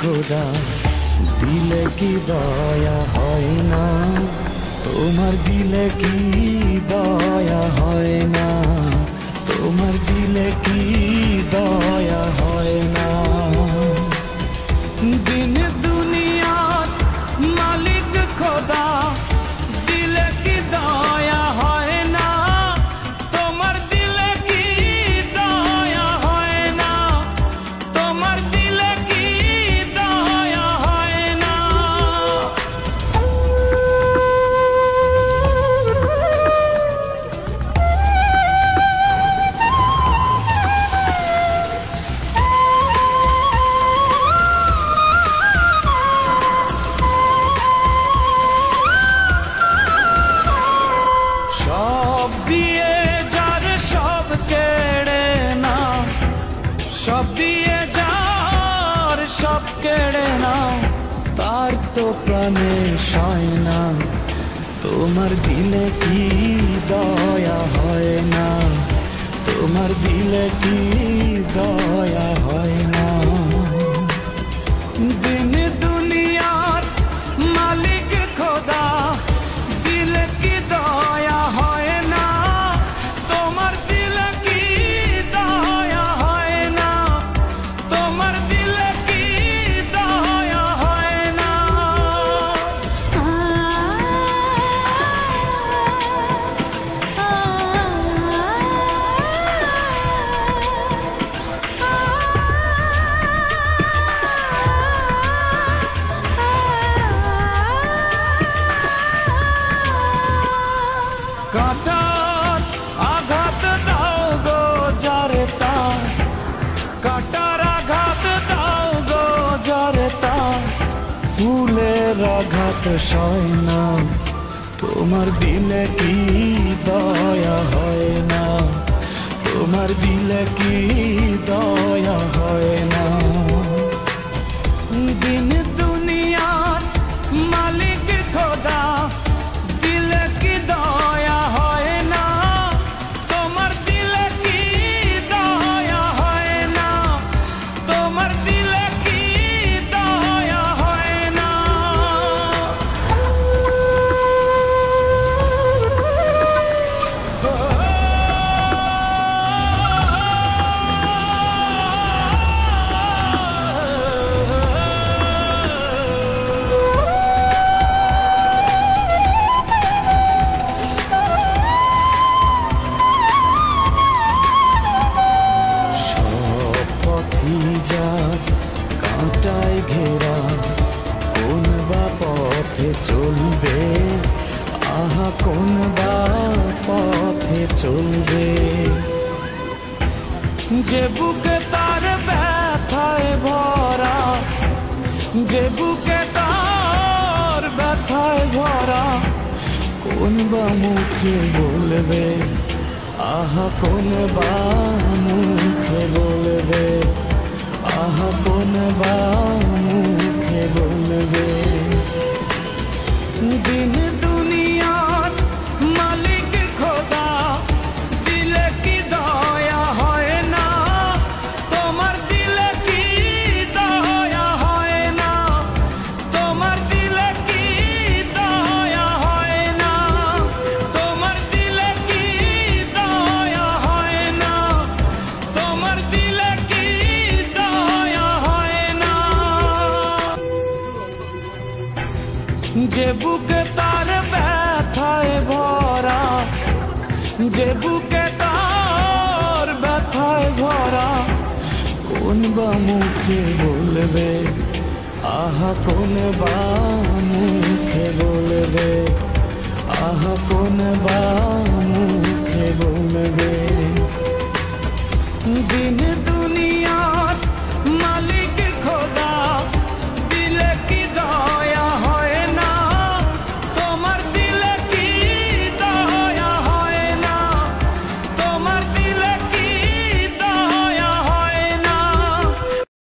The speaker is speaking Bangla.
খোদা দিলে কি দয়া হয় না, তোমার দিলে কি দয়া হয় না, তোমার দিলে কি দয়া হয় না। দিন দুনিয়ার মালিক খোদা দিলে কি দয়া হয় না, তোমার দিলে কি দয়া হয় না, তোমার দিলে কি দয়া হয় না। সব দিয়ে যার সব কেড়ে নাও, সব দিয়ে যার সব কেড়ে নাও, তার তো প্রাণে সয় না, তোমার দিলে কি দয়া হয় না, তোমার দিলে কি দয়া হয় না। দিন দুনিয়ার মালিক খোদা দিলে কি দয়া হয় না, তোমার দিলে কি দয়া হয় না, তোমার দিলে কি দয়া হয় না। কাটার আঘাত দাও গো যারে তার, কাটার আঘাত দাও গো যারে তার, ফুলের আঘাত সয় না, তোমার দিলে কি দয়া হয় না, তোমার দিলে কি দয়া হয় না। দিন দুনিয়ার মালিক খোদা দিলে কি দয়া হয় না, তোমার দিলে কি দয়া হয় না, তোমার দিলে কি দয়া হয় না। কাঁটায় ঘেরা কোন বা পথে চলবে, আহা কোন বা পথে চলবে। যে বুকে তার ব্যথায় ভরা, যে বুকে তার ব্যথায় ভরা, কোন বা মুখে বলবে, আহা কোন বা মুখে বলবে, আহা কোন বা মুখে বলবে। দিন দুনিয়ার মালিক খোদা দিলে কি দয়া হয় না, তোমার দিলে কি দয়া হয় না, তোমার দিলে কি দয়া হয় না, তোমার দিলে কি দয়া হয় না, তোমার দিলে কি দয়া হয় না। যে বুকে তার ব্যথায় ভরা, যে বুকে তার ব্যথায় ভরা, কোন বা মুখে বলবে, আহা কোন বা মুখে বলবে, আহা কোন বা মুখে